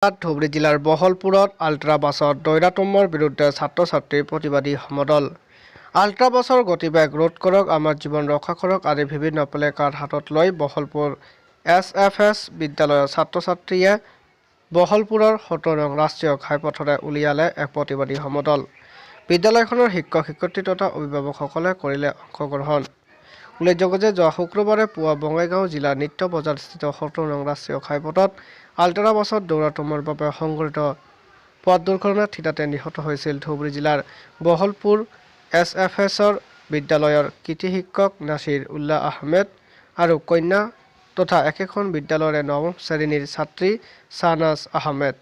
ধুবুৰী জিলাৰ বহলপুৰত আল্ট্ৰা বাছত দৈৰাতমৰ বিৰুদ্ধে ছাত্ৰ-ছাত্ৰীৰ প্ৰতিবাদী সমদল। আল্ট্ৰা বাছৰ গতিবেগ ৰোধ কৰক, আমাৰ জীৱন ৰক্ষা কৰক আদি বিভিন্ন প্লেকাৰ্ড হাতত লৈ বহলপুৰ SFS বিদ্যালয়ৰ ছাত্ৰ-ছাত্ৰীয়ে বহলপুৰৰ ৭০ নং ৰাষ্ট্ৰীয় ঘাইপথৰে উলিয়ালে এক প্ৰতিবাদী সমদল। বিদ্যালয়খনৰ শিক্ষক-শিক্ষয়িত্ৰী তথা অভিভাৱকসকলে কৰিলে অংশগ্ৰহণ। উল্লেখযোগ্য যে যোৱা শুক্ৰবাৰে পুৱা বঙাইগাঁও জিলাৰ নিত্য বজাৰস্থিত ৭০ নং ৰাষ্ট্ৰীয় ঘাইপথত আল্ট্ৰা বাছত দৌৰাত্মৰ বাবে সংঘটিত পথ দুৰ্ঘটনাত থিতাতে নিহত হৈছিল ধুবুৰী জিলাৰ বহলপুৰ SFSৰ বিদ্যালয়ৰ কৃতি শিক্ষক নাছিৰ উল্লাহ আহমেদ আৰু কন্যা তথা একেখন বিদ্যালয়ৰে ৯ম শ্ৰেণীৰ ছাত্ৰী শ্বাহনাজ আহমেদ।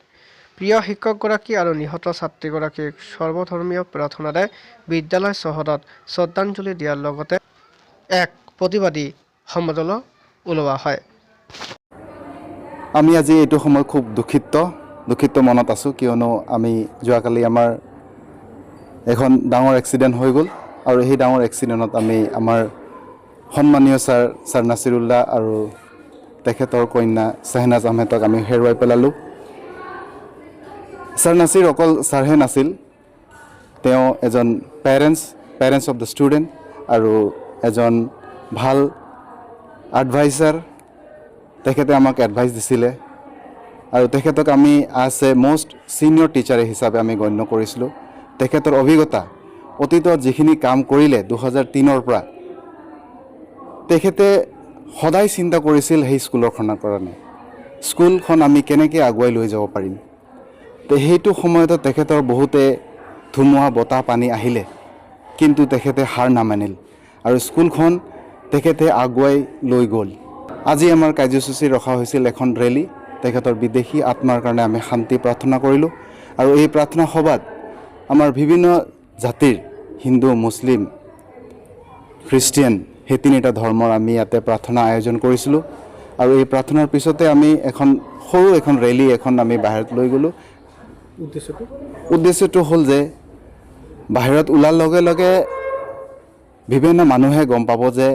প্ৰিয় শিক্ষকগৰাকী আৰু নিহত ছাত্ৰীগৰাকীক সৰ্বধৰ্মীয় প্ৰাৰ্থনাৰে বিদ্যালয় চৌহদত শ্ৰদ্ধাঞ্জলি দিয়াৰ লগতে এক প্ৰতিবাদী সমদল ওলোৱা হয়। আমি আজি এইটো সময় খুব দুখিত মনত আছোঁ, কিয়নো আমি যোৱাকালি আমাৰ এখন ডাঙৰ এক্সিডেণ্ট হৈ গ'ল আৰু সেই ডাঙৰ এক্সিডেণ্টত আমি আমাৰ সন্মানীয় ছাৰ নাছিৰুল্লাহ আৰু তেখেতৰ কন্যা শ্বাহনাজ আহমেদক আমি হেৰুৱাই পেলালোঁ। ছাৰ নাছিৰ অকল ছাৰহে নাছিল, তেওঁ এজন পেৰেণ্টছ অফ দ্য ষ্টুডেণ্ট আৰু এজন ভাল এডভাইচাৰ। তেখেতে আমাক এডভাইচ দিছিলে আৰু তেখেতক আমি as a most senior teacher হিচাপে আমি গণ্য কৰিছিলোঁ। তেখেতৰ অভিজ্ঞতা অতীতত যিখিনি কাম কৰিলে 2003ৰ পৰা, তেখেতে সদায় চিন্তা কৰিছিল সেই স্কুলখনৰ কাৰণে, স্কুলখন আমি কেনেকৈ আগুৱাই লৈ যাব পাৰিম। তো সেইটো সময়তে তেখেতৰ বহুতে ধুমুহা বতাহ পানী আহিলে, কিন্তু তেখেতে হাৰ নামানিল আৰু স্কুলখন তেখেতে আগুৱাই লৈ গ'ল। আজি আমাৰ কাৰ্যসূচী ৰখা হৈছিল এখন ৰেলী, তেখেতৰ বিদেশী আত্মাৰ কাৰণে আমি শান্তি প্ৰাৰ্থনা কৰিলোঁ আৰু এই প্ৰাৰ্থনা সভাত আমাৰ বিভিন্ন জাতিৰ হিন্দু, মুছলিম, খ্ৰীষ্টিয়ান সেই তিনিটা ধৰ্মৰ আমি ইয়াতে প্ৰাৰ্থনা আয়োজন কৰিছিলোঁ আৰু এই প্ৰাৰ্থনাৰ পিছতে আমি সৰু এখন ৰেলী আমি বাহিৰত লৈ গ'লোঁ। উদ্দেশ্যটো হ'ল যে বাহিৰত ওলাৰ লগে লগে বিভিন্ন মানুহে গম পাব যে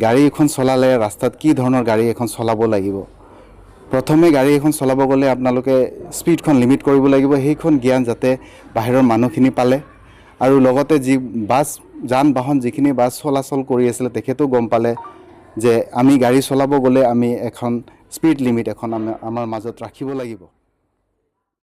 গাড়ী এখন চলালে ৰাস্তাত কি ধৰণৰ গাড়ী এখন চলাব লাগিব। প্ৰথমে গাড়ী এখন চলাব গ'লে আপোনালোকে স্পীডখন লিমিট কৰিব লাগিব, সেইখন জ্ঞান যাতে বাহিৰৰ মানুহখিনি পালে আৰু লগতে যি যান বাহন যিখিনি বাছ চলাচল কৰি আছিলে তেখেতেও গম পালে যে আমি গাড়ী চলাব গ'লে আমি এখন স্পীড লিমিট আমাৰ মাজত ৰাখিব লাগিব।